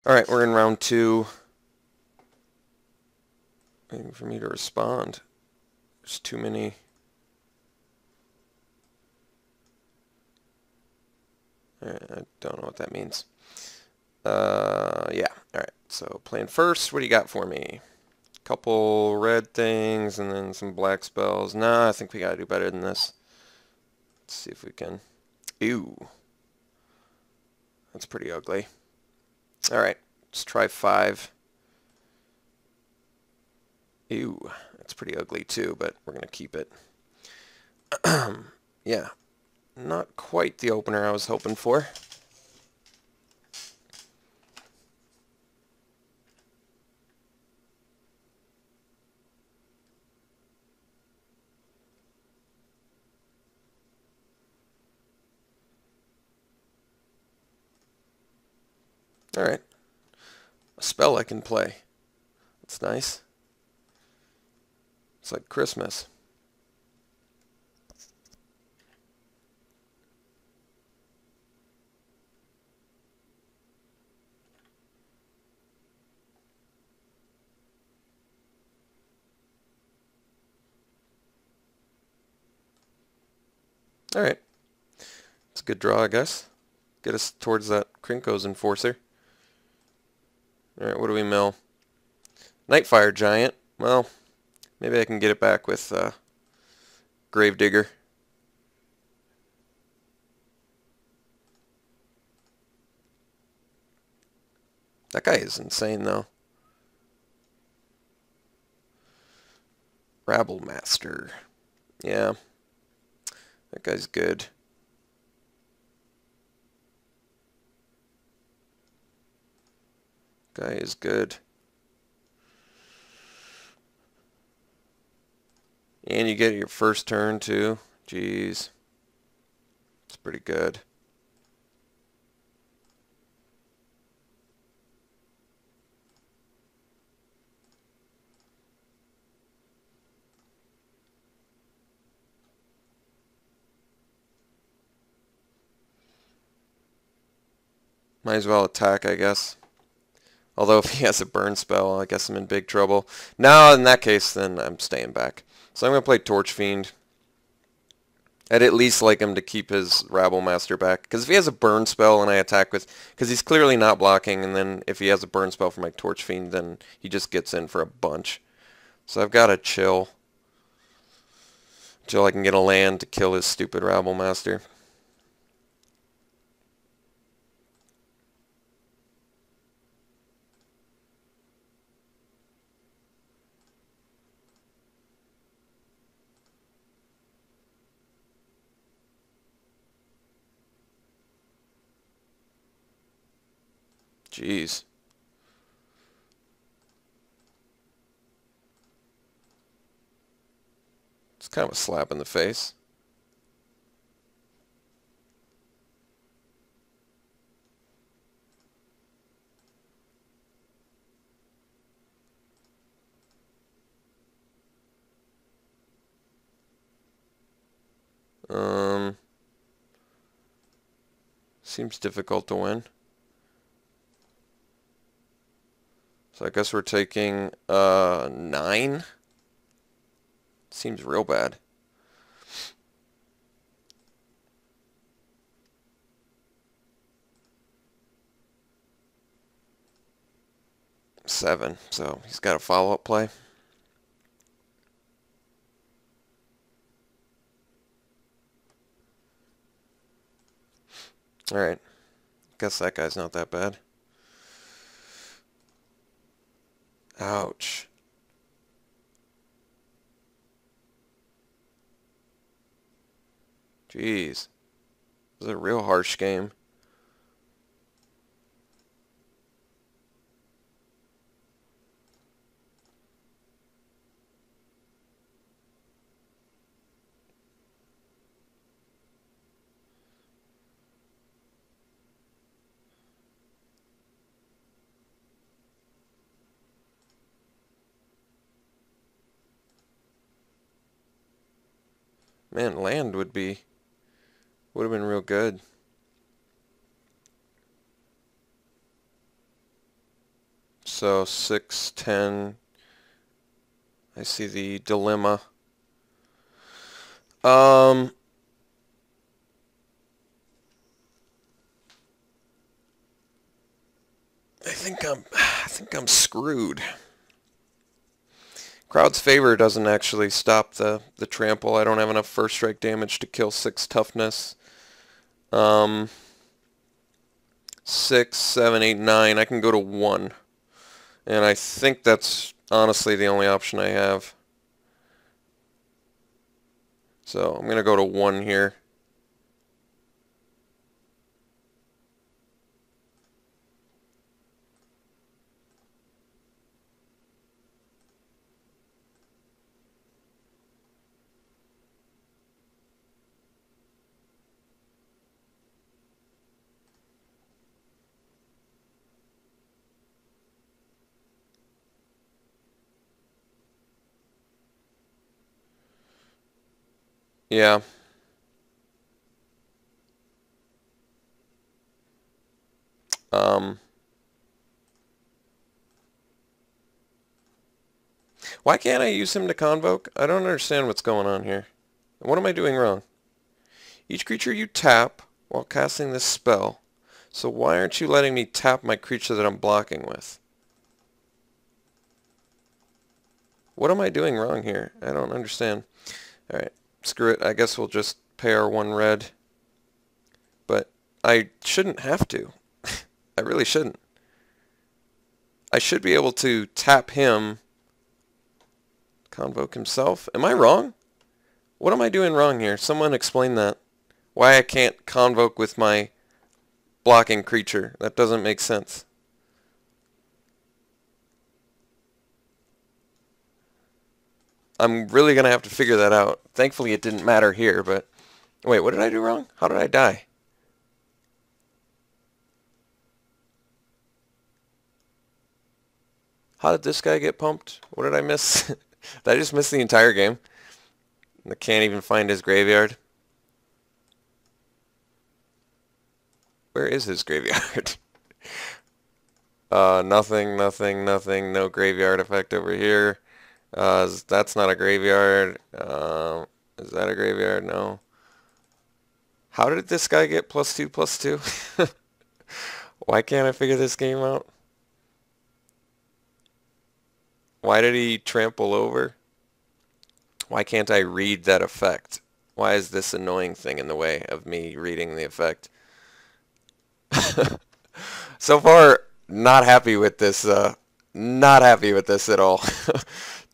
Alright, we're in round 2. Waiting for me to respond. There's too many. I don't know what that means. Yeah. Alright, so playing first. What do you got for me? Couple red things and then some black spells. Nah, I think we gotta do better than this. Let's see if we can. Ew. That's pretty ugly. Alright, let's try 5. Ew. That's pretty ugly too, but we're gonna keep it. Yeah. Not quite the opener I was hoping for. Alright. A spell I can play. That's nice. It's like Christmas. Alright. It's a good draw, I guess. Get us towards that Krinko's Enforcer. Alright, what do we mill? Nightfire Giant. Well, maybe I can get it back with Gravedigger. That guy is insane, though. Rabble Master. Yeah. That guy's good. Guy is good. And you get your first turn, too. Jeez. It's pretty good. Might as well attack, I guess. Although if he has a burn spell, I guess I'm in big trouble. No, in that case, then I'm staying back. So I'm going to play Torch Fiend. I'd at least like him to keep his Rabble Master back. Because if he has a burn spell and I attack with... Because he's clearly not blocking, and then if he has a burn spell for my Torch Fiend, then he just gets in for a bunch. So I've got to chill. Until I can get a land to kill his stupid Rabble Master. Jeez. It's kind of a slap in the face. Seems difficult to win. So I guess we're taking 9. Seems real bad. Seven. So he's got a follow-up play. Alright. Guess that guy's not that bad. Ouch. Jeez. This is a real harsh game. Man, land would have been real good. So 6, 10. I see the dilemma. I think I'm screwed. Crowd's favor doesn't actually stop the trample. I don't have enough first strike damage to kill 6 toughness. 6, 7, 8, 9. I can go to 1. And I think that's honestly the only option I have. So I'm going to go to 1 here. Yeah. Why can't I use him to convoke? I don't understand what's going on here. What am I doing wrong? Each creature you tap while casting this spell. So why aren't you letting me tap my creature that I'm blocking with? What am I doing wrong here? I don't understand. Alright, screw it. I guess we'll just pay our 1 red. But I shouldn't have to. I really shouldn't. I should be able to tap him, convoke himself. Am I wrong? What am I doing wrong here? Someone explain that. Why I can't convoke with my blocking creature. That doesn't make sense. I'm really going to have to figure that out. Thankfully it didn't matter here, but... Wait, what did I do wrong? How did I die? How did this guy get pumped? What did I miss? Did I just miss the entire game? I can't even find his graveyard. Where is his graveyard? Nothing, nothing, nothing. No graveyard effect over here. That's not a graveyard. Is that a graveyard? No. How did this guy get +2/+2? Why can't I figure this game out? Why did he trample over? Why can't I read that effect? Why is this annoying thing in the way of me reading the effect? So far, not happy with this. Not happy with this at all.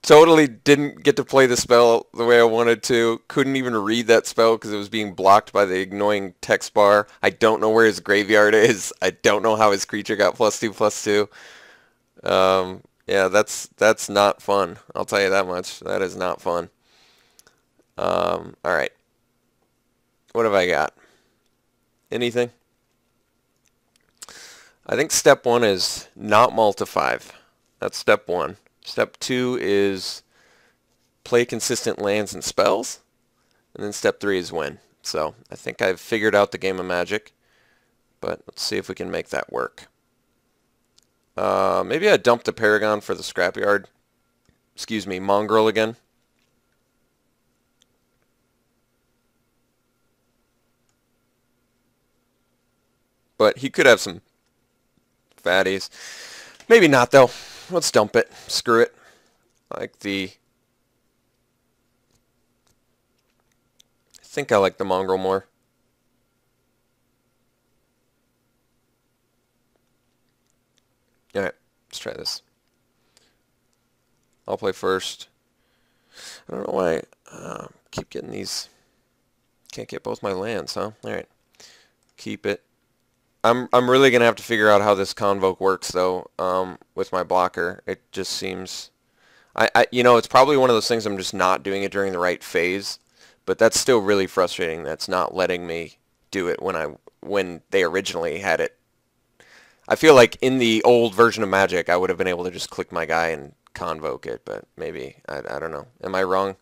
Totally didn't get to play the spell the way I wanted to. Couldn't even read that spell because it was being blocked by the annoying text bar. I don't know where his graveyard is. I don't know how his creature got +2/+2. Yeah, that's not fun. I'll tell you that much. That is not fun. Alright. What have I got? Anything? I think step 1 is not multi-5. That's step 1. Step 2 is play consistent lands and spells. And then step 3 is win. So I think I've figured out the game of Magic. But let's see if we can make that work. Maybe I dumped the Paragon for the Scrapyard. Excuse me, Mongrel again. But he could have some fatties. Maybe not, though. Let's dump it. Screw it. I think I like the Mongrel more. Alright, let's try this. I'll play first. I don't know why I keep getting these. Can't get both my lands, huh? Alright. Keep it. I'm really going to have to figure out how this convoke works, though, with my blocker. It just seems... you know, it's probably one of those things I'm just not doing it during the right phase, but that's still really frustrating. That's not letting me do it when they originally had it. I feel like in the old version of Magic, I would have been able to just click my guy and convoke it, but maybe, I don't know. Am I wrong?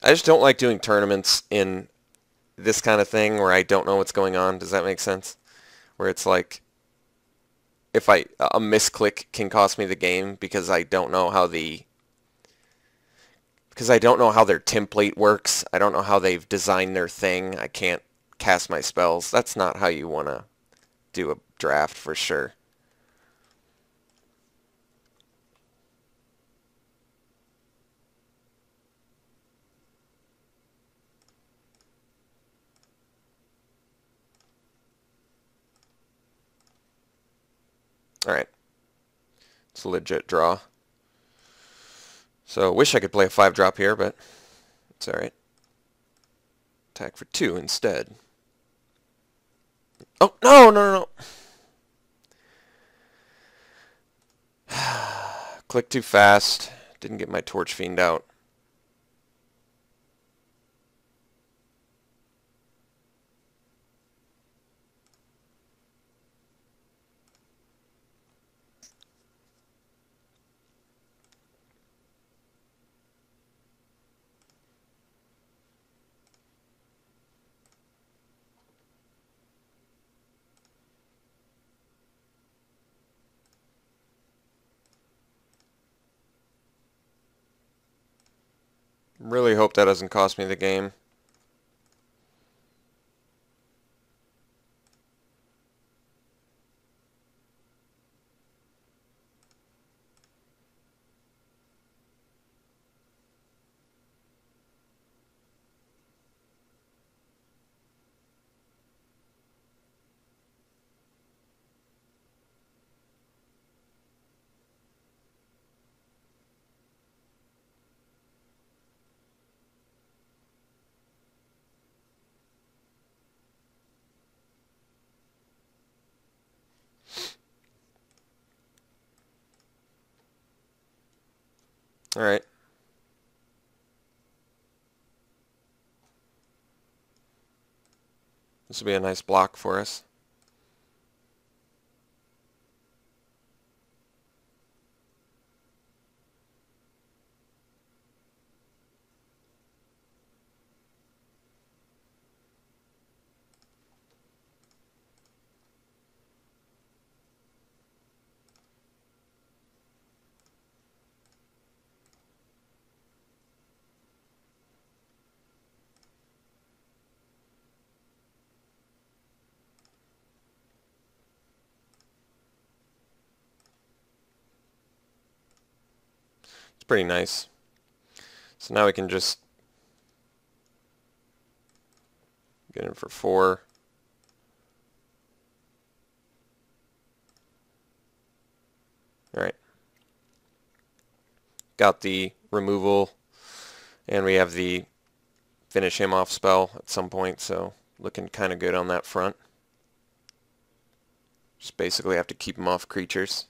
I just don't like doing tournaments in this kind of thing where I don't know what's going on. Does that make sense? Where it's like, if a misclick can cost me the game because I don't know how their template works. I don't know how they've designed their thing. I can't cast my spells. That's not how you want to do a draft for sure. Alright. It's a legit draw. So, wish I could play a 5-drop here, but it's alright. Attack for 2 instead. Oh, no, no, no. Click too fast. Didn't get my Torch Fiend out. Really hope that doesn't cost me the game. Alright. This will be a nice block for us. It's pretty nice. So now we can just get in for 4. Alright. Got the removal, and we have the finish him off spell at some point, so looking kind of good on that front. Just basically have to keep him off creatures.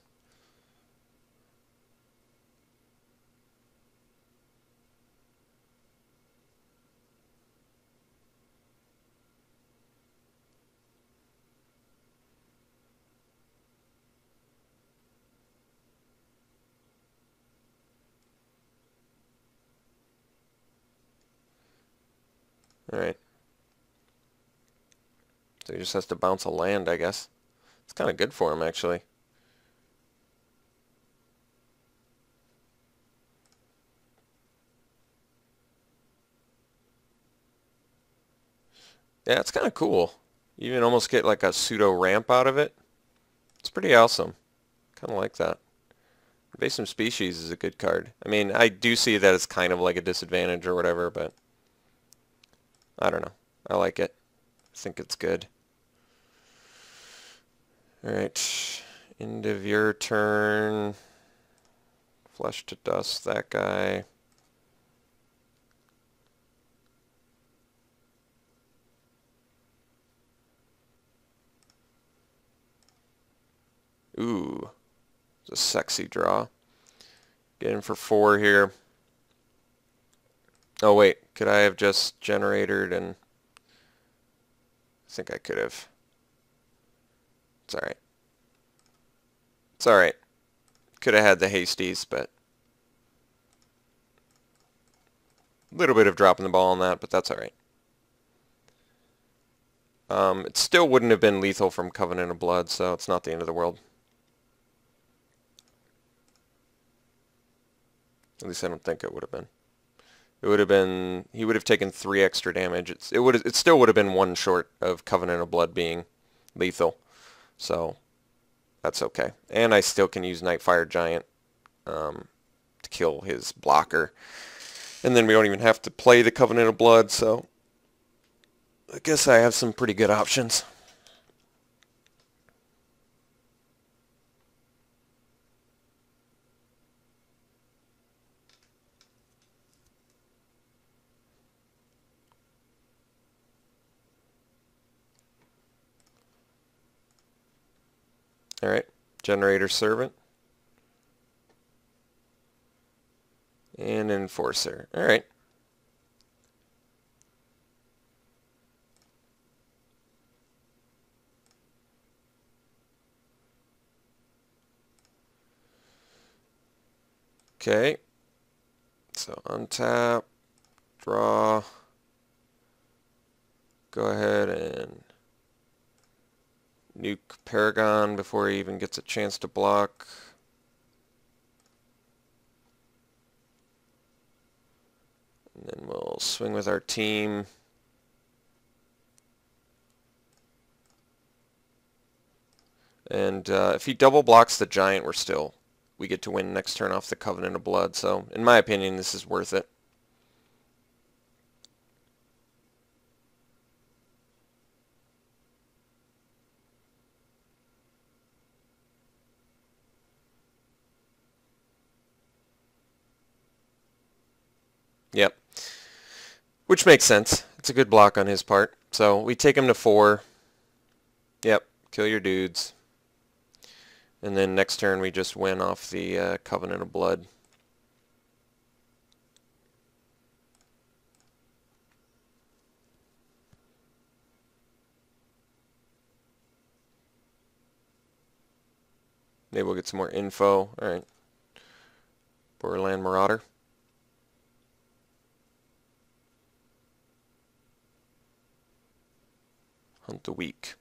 Alright. So he just has to bounce a land, I guess. It's kind of good for him, actually. Yeah, it's kind of cool. You even almost get like a pseudo ramp out of it. It's pretty awesome. Kind of like that. Invasive Species is a good card. I mean, I do see that it's kind of like a disadvantage or whatever, but I don't know. I like it. I think it's good. Alright. End of your turn. Flesh to dust that guy. Ooh. It's a sexy draw. Get in for 4 here. Oh wait, could I have just generated and... I think I could have. It's alright. It's alright. Could have had the hasties, but... a little bit of dropping the ball on that, but that's alright. It still wouldn't have been lethal from Covenant of Blood, so it's not the end of the world. At least I don't think it would have been. It would have been, he would have taken 3 extra damage. It still would have been 1 short of Covenant of Blood being lethal. So that's okay. And I still can use Nightfire Giant to kill his blocker. And then we don't even have to play the Covenant of Blood, so I guess I have some pretty good options. Alright, Generator Servant. And Enforcer. Alright. Okay. So untap, draw, go ahead and nuke Paragon before he even gets a chance to block. And then we'll swing with our team. And if he double blocks the Giant, we get to win next turn off the Covenant of Blood. So in my opinion, this is worth it. Yep. Which makes sense. It's a good block on his part. So we take him to 4. Yep. Kill your dudes. And then next turn we just win off the Covenant of Blood. Maybe we'll get some more info. Alright. Borderland Marauder. Hunt the Weak.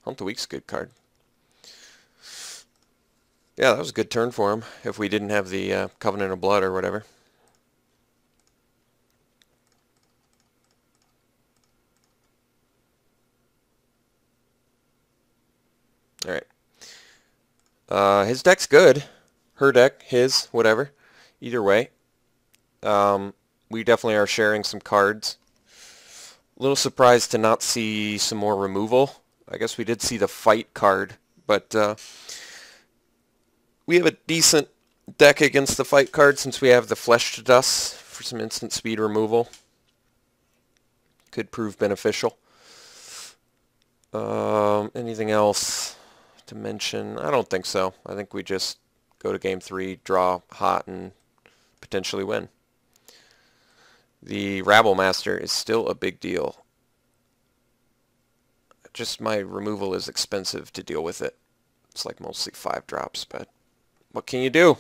Hunt the Weak's a good card. Yeah, that was a good turn for him if we didn't have the Covenant of Blood or whatever. Alright. His deck's good. Her deck, his, whatever. Either way. We definitely are sharing some cards. A little surprised to not see some more removal. I guess we did see the fight card, but we have a decent deck against the fight card since we have the Flesh to Dust for some instant speed removal. Could prove beneficial. Anything else to mention? I don't think so. I think we just go to game 3, draw hot, and potentially win. The Rabble Master is still a big deal. Just my removal is expensive to deal with it. It's like mostly 5 drops, but what can you do?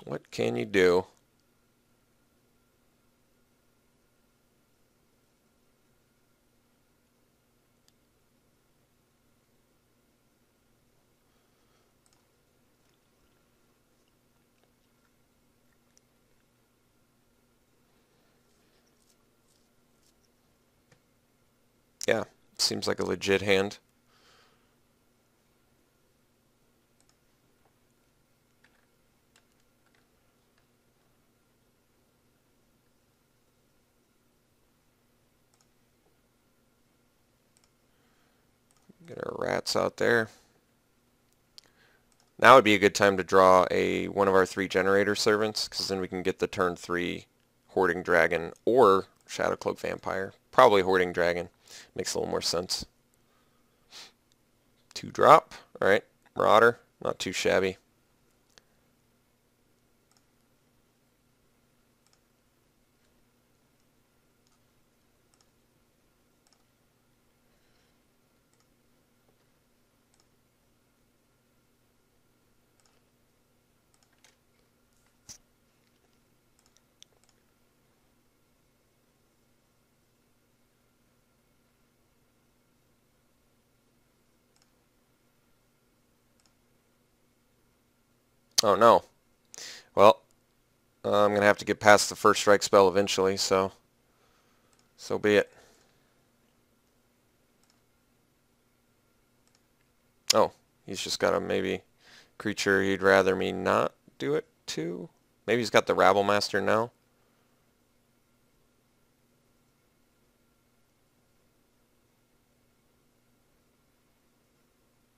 What can you do? Yeah, seems like a legit hand. Get our rats out there. Now would be a good time to draw one of our 3 generator servants, because then we can get the turn 3 Hoarding Dragon or Shadowcloak Vampire. Probably Hoarding Dragon. Makes a little more sense. 2 drop. Alright. Marauder. Not too shabby. Oh no. Well, I'm going to have to get past the first strike spell eventually, so be it. Oh, he's just got a maybe creature he'd rather me not do it to. Maybe he's got the Rabble Master now.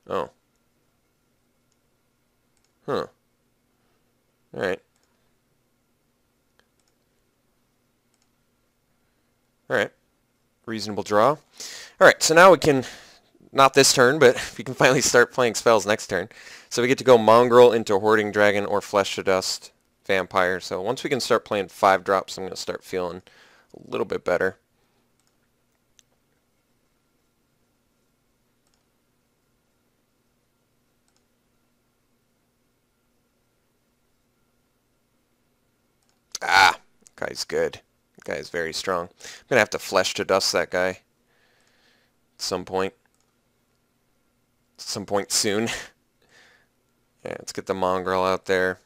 Oh. Huh. Alright. Alright. Reasonable draw. Alright, so now we can, not this turn, but we can finally start playing spells next turn. So we get to go Mongrel into Hoarding Dragon or Flesh to Dust Vampire. So once we can start playing 5-drops, I'm going to start feeling a little bit better. Ah, that guy's good. That guy is very strong. I'm going to have to Flesh to Dust that guy at some point. Some point soon. Yeah, let's get the Mongrel out there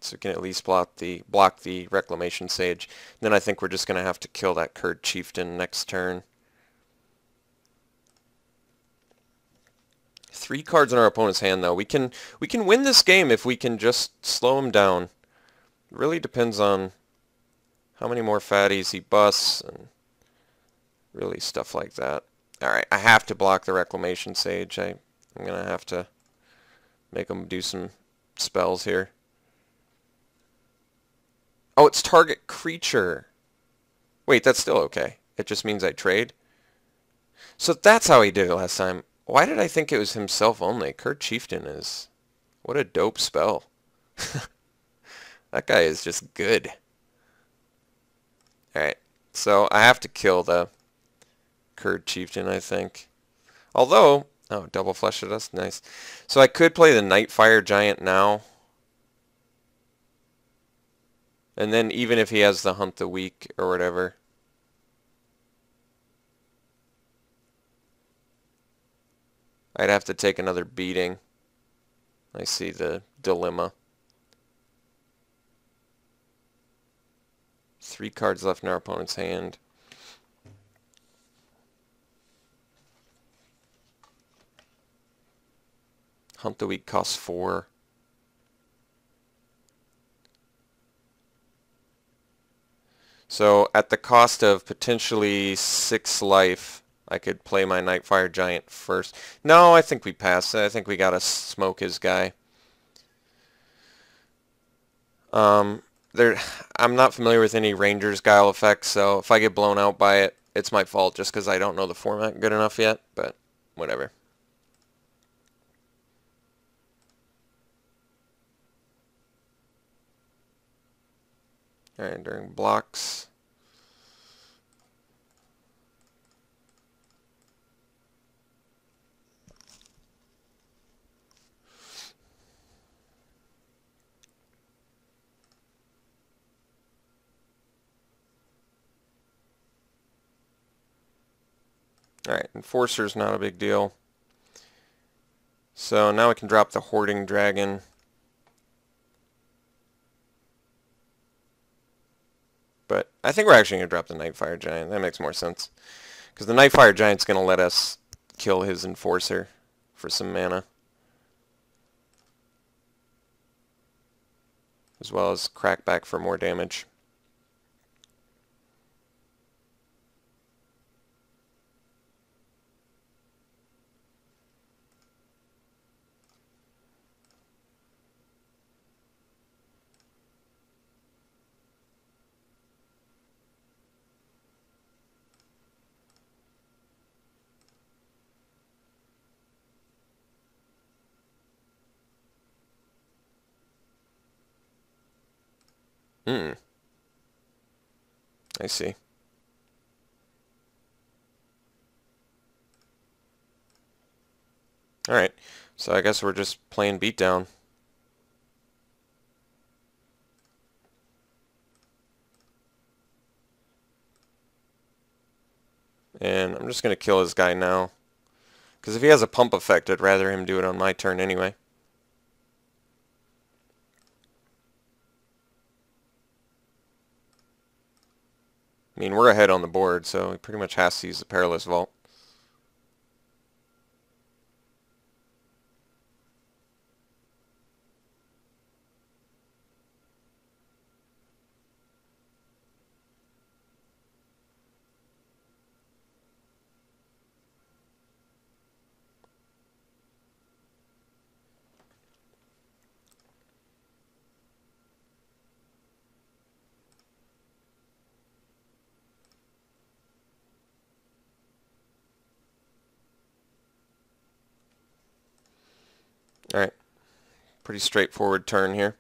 so we can at least block the Reclamation Sage. Then I think we're just going to have to kill that Kurd Chieftain next turn. 3 cards in our opponent's hand, though. We can win this game if we can just slow him down. It really depends on how many more fatties he busts and really stuff like that. Alright, I have to block the Reclamation Sage. I'm going to have to make him do some spells here. Oh, it's target creature. Wait, that's still okay. It just means I trade. So that's how he did it last time. Why did I think it was himself only? Kurd Chieftain is... What a dope spell. That guy is just good. Alright, so I have to kill the Kurd Chieftain, I think. Although... Oh, double Flesh to Dust, nice. So I could play the Nightfire Giant now. And then even if he has the Hunt the Weak or whatever... I'd have to take another beating. I see the dilemma. 3 cards left in our opponent's hand. Hunt the Weak costs 4. So at the cost of potentially 6 life, I could play my Nightfire Giant first. No, I think we pass. I think we gotta smoke his guy. I'm not familiar with any Ranger's Guile effects, so if I get blown out by it, it's my fault just because I don't know the format good enough yet, but whatever. Alright, during blocks. Alright, Enforcer's not a big deal. So now we can drop the Hoarding Dragon. But I think we're actually going to drop the Nightfire Giant. That makes more sense. Because the Nightfire Giant's going to let us kill his Enforcer for some mana. As well as crack back for more damage. I see. Alright, so I guess we're just playing beatdown. And I'm just going to kill this guy now. Because if he has a pump effect, I'd rather him do it on my turn anyway. I mean, we're ahead on the board, so he pretty much has to use the Perilous Vault. Alright, pretty straightforward turn here.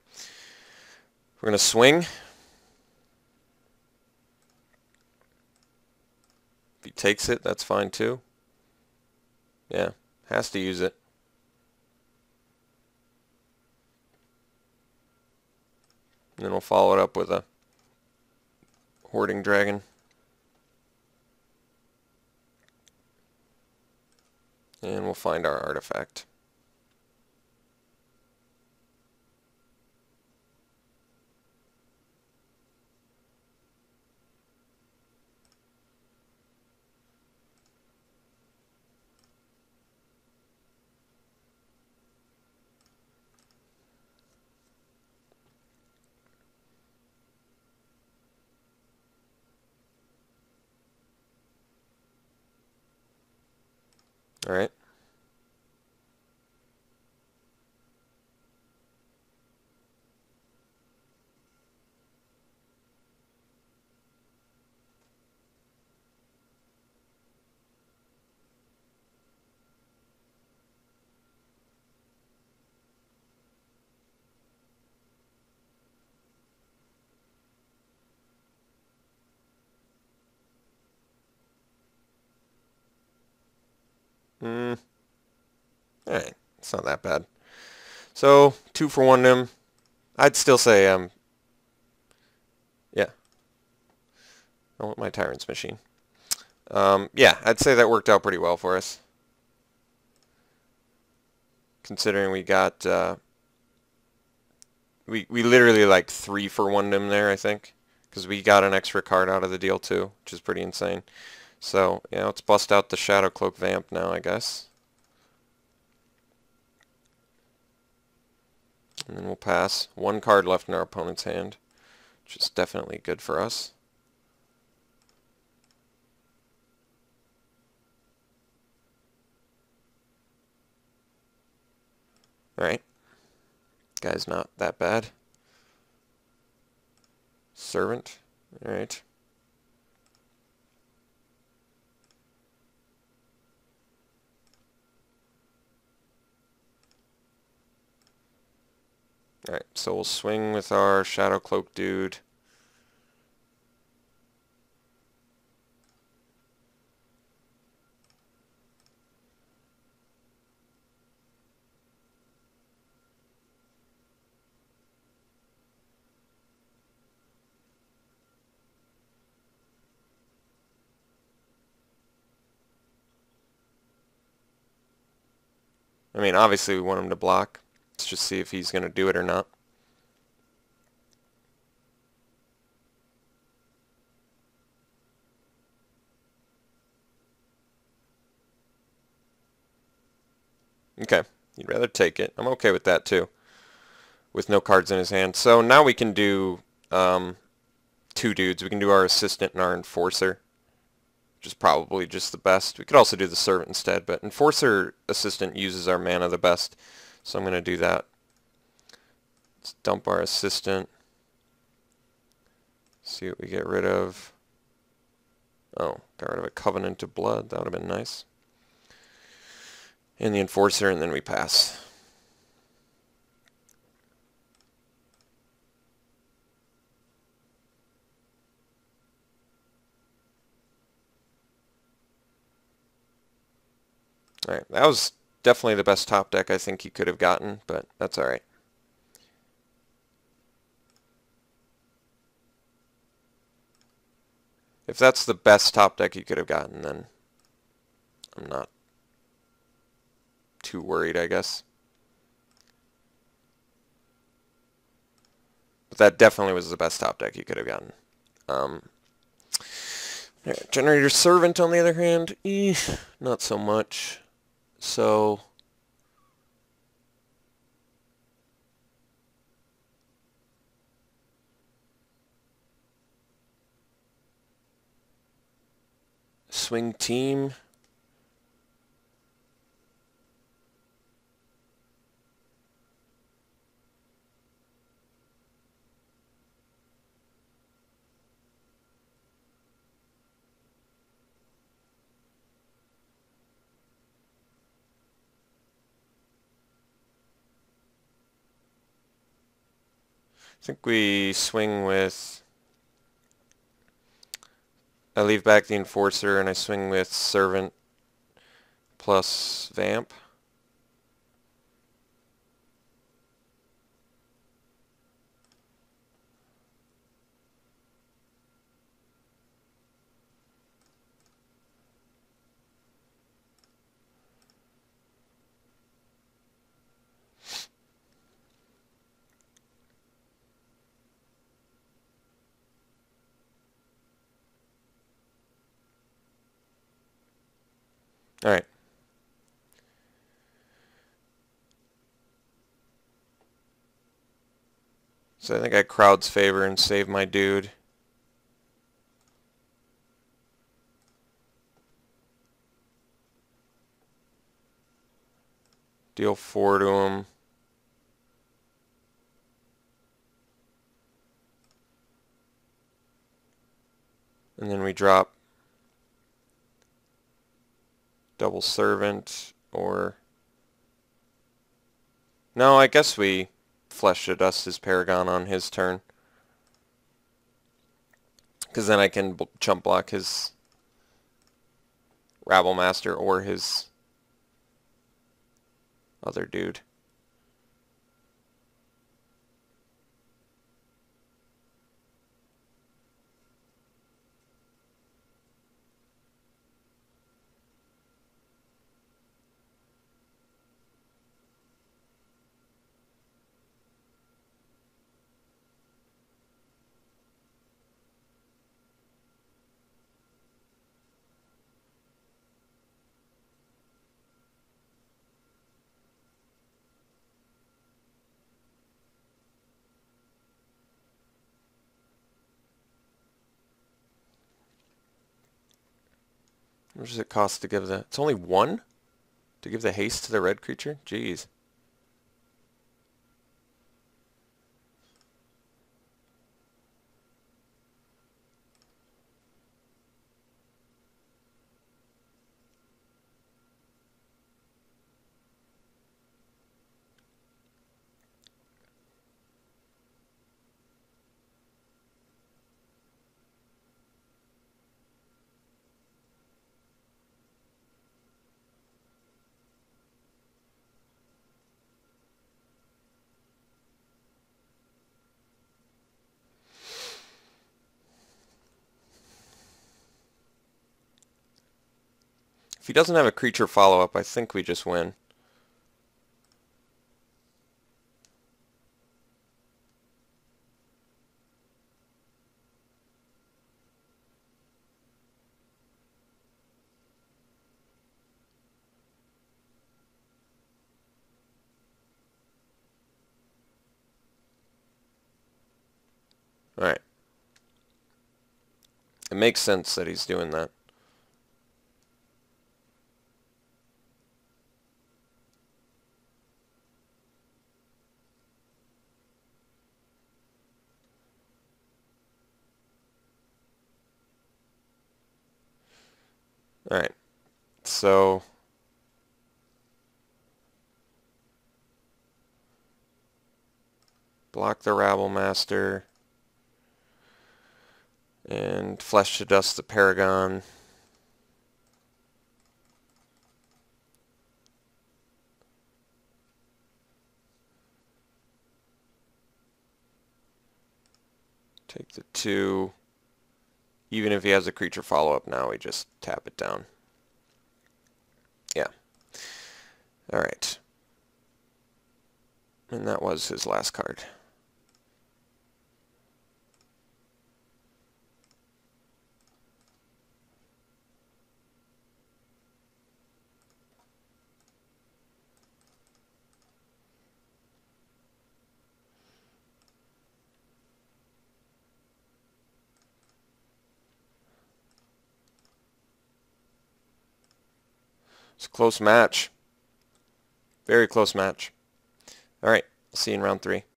We're going to swing. If he takes it, that's fine too. Yeah, has to use it. And then we'll follow it up with a Hoarding Dragon. And we'll find our artifact. Alright. Alright, it's not that bad. So, 2 for 1 him. I'd still say, yeah. I want my Tyrant's Machine. Yeah, I'd say that worked out pretty well for us. Considering we got, we literally like 3 for 1 him there, I think. Because we got an extra card out of the deal too, which is pretty insane. So, yeah, let's bust out the Shadow Cloak Vamp now, I guess. And then we'll pass. 1 card left in our opponent's hand, which is definitely good for us. Alright. Guy's not that bad. Servant. Alright. Alright, so we'll swing with our Shadow Cloak dude. I mean, obviously we want him to block. Let's just see if he's going to do it or not. Okay, he'd rather take it. I'm okay with that too, with no cards in his hand. So now we can do 2 dudes. We can do our Assistant and our Enforcer, which is probably just the best. We could also do the Servant instead, but Enforcer Assistant uses our mana the best, so I'm going to do that. Let's dump our Assistant. See what we get rid of. Oh, got rid of a Covenant of Blood. That would have been nice. And the Enforcer, and then we pass. Alright, that was definitely the best top deck I think he could have gotten, but that's alright. If that's the best top deck he could have gotten, then I'm not too worried, I guess. But that definitely was the best top deck he could have gotten. Alright, Generator Servant, on the other hand, not so much. So, swing team. I think we swing with... I leave back the Enforcer and I swing with Servant plus Vamp. Alright. So I think I crowd's favor and save my dude. Deal 4 to him. And then we drop double Servant, or... No, I guess we Flesh to Dust his Paragon on his turn. Because then I can chump block his Rabble Master or his other dude. What does it cost to give the... It's only 1? To give the haste to the red creature? Jeez. If he doesn't have a creature follow-up, I think we just win. Alright. It makes sense that he's doing that. Alright. So... block the Rabble Master. And Flesh to Dust the Paragon. Take the 2. Even if he has a creature follow-up now, we just tap it down. Yeah. Alright. And that was his last card. It's a close match. Very close match. Alright, I'll see you in round 3.